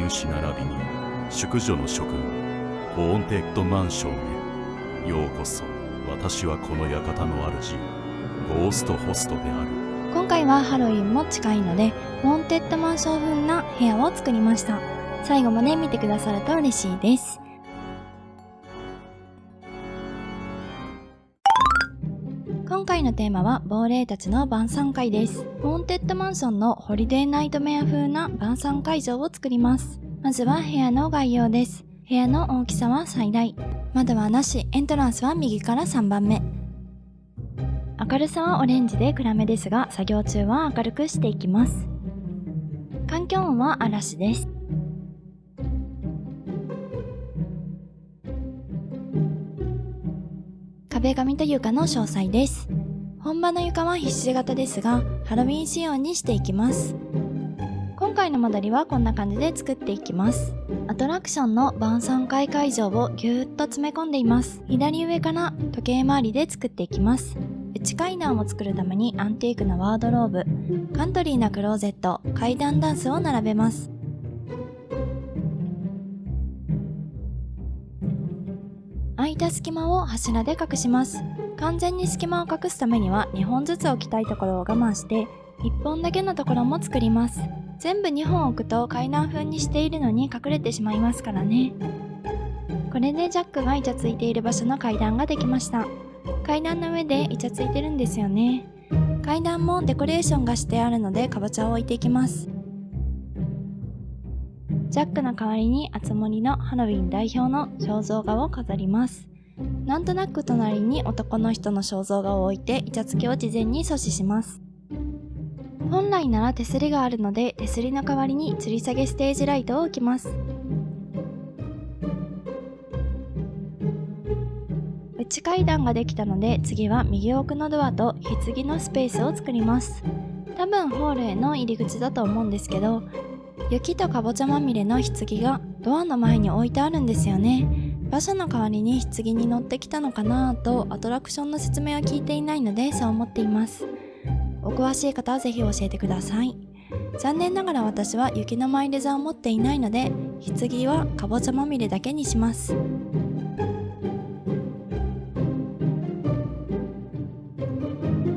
天使並びに淑女の諸君、ホーンテッドマンションへようこそ。私はこの館の主、ゴーストホストである。今回はハロウィンも近いので、ホーンテッドマンション風な部屋を作りました。最後まで見てくださると嬉しいです。今回のテーマは亡霊たちの晩餐会です。ホーンテッドマンションのホリデーナイトメア風な晩餐会場を作ります。まずは部屋の概要です。部屋の大きさは最大。窓はなし、エントランスは右から3番目。明るさはオレンジで暗めですが、作業中は明るくしていきます。環境音は嵐です。壁紙と床の詳細です。本場の床はひし形ですが、ハロウィン仕様にしていきます。今回の間取りはこんな感じで作っていきます。アトラクションの晩餐会会場をぎゅーっと詰め込んでいます。左上から時計回りで作っていきます。内階段を作るためにアンティークなワードローブ、カントリーなクローゼット、階段ダンスを並べます。空いた隙間を柱で隠します。完全に隙間を隠すためには2本ずつ置きたいところを我慢して1本だけのところも作ります。全部2本置くと階段風にしているのに隠れてしまいますからね。これでジャックがイチャついている場所の階段ができました。階段の上でイチャついてるんですよね。階段もデコレーションがしてあるのでかぼちゃを置いていきます。ジャックの代わりにあつ森のハロウィン代表の肖像画を飾ります。なんとなく隣に男の人の肖像画を置いてイチャつきを事前に阻止します。本来なら手すりがあるので手すりの代わりに吊り下げステージライトを置きます。内階段ができたので次は右奥のドアと棺のスペースを作ります。多分ホールへの入り口だと思うんですけど、雪とかぼちゃまみれの棺がドアの前に置いてあるんですよね。馬車の代わりに棺に乗ってきたのかなとアトラクションの説明は聞いていないのでそう思っています。お詳しい方はぜひ教えてください。残念ながら私は雪のマイレザーを持っていないので棺はかぼちゃまみれだけにします。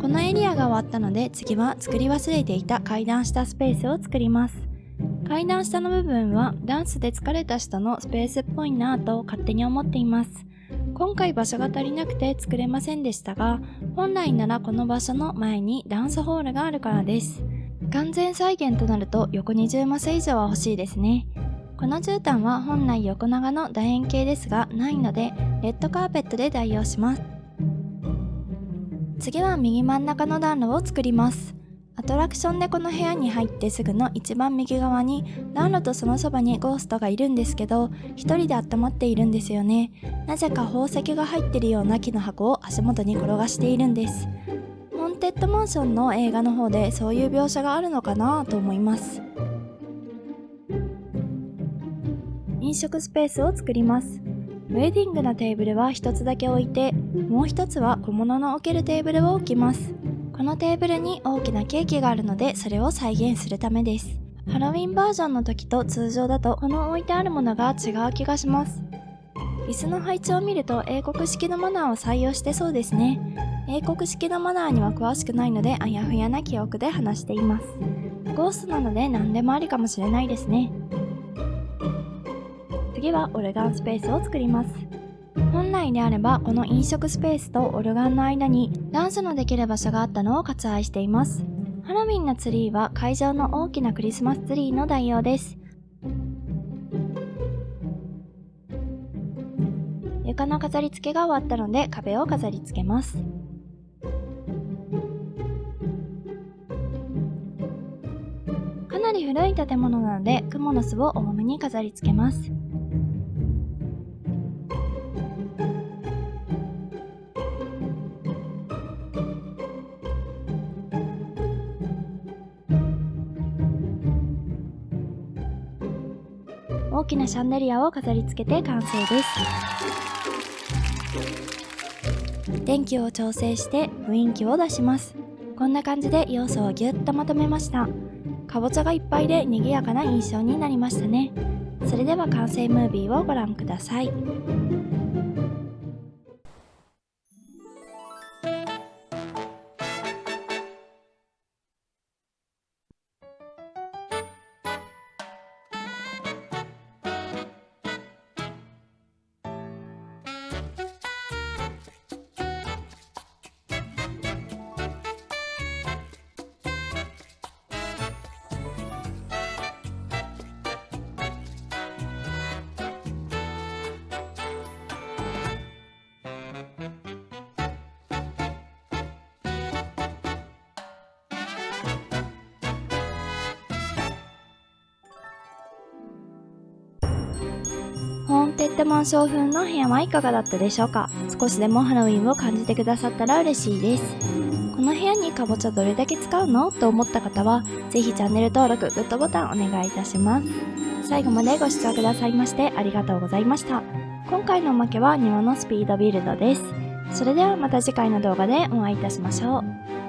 このエリアが終わったので次は作り忘れていた階段下スペースを作ります。階段下の部分はダンスで疲れた人のスペースっぽいなぁと勝手に思っています。今回場所が足りなくて作れませんでしたが、本来ならこの場所の前にダンスホールがあるからです。完全再現となると横20マス以上は欲しいですね。この絨毯は本来横長の楕円形ですがないのでレッドカーペットで代用します。次は右真ん中の暖炉を作ります。アトラクションでこの部屋に入ってすぐの一番右側に暖炉とそのそばにゴーストがいるんですけど、一人で温まっているんですよね。なぜか宝石が入っているような木の箱を足元に転がしているんです。ホーンテッドマンションの映画の方でそういう描写があるのかなと思います。飲食スペースを作ります。ウェディングのテーブルは一つだけ置いて、もう一つは小物の置けるテーブルを置きます。このテーブルに大きなケーキがあるのでそれを再現するためです。ハロウィンバージョンの時と通常だとこの置いてあるものが違う気がします。椅子の配置を見ると英国式のマナーを採用してそうですね。英国式のマナーには詳しくないのであやふやな記憶で話しています。ゴーストなので何でもありかもしれないですね。次はオルガンスペースを作ります。本来であればこの飲食スペースとオルガンの間にダンスのできる場所があったのを割愛しています。ハロウィンのツリーは会場の大きなクリスマスツリーの代用です。床の飾り付けが終わったので壁を飾り付けます。かなり古い建物なので蜘蛛の巣を多めに飾り付けます。大きなシャンデリアを飾り付けて完成です。電気を調整して雰囲気を出します。こんな感じで要素をぎゅっとまとめました。かぼちゃがいっぱいで賑やかな印象になりましたね。それでは完成ムービーをご覧ください。ホーンテッドマンション風の部屋はいかがだったでしょうか。少しでもハロウィンを感じてくださったら嬉しいです。この部屋にかぼちゃどれだけ使うのと思った方は、ぜひチャンネル登録、グッドボタンお願いいたします。最後までご視聴くださいましてありがとうございました。今回のおまけは庭のスピードビルドです。それではまた次回の動画でお会いいたしましょう。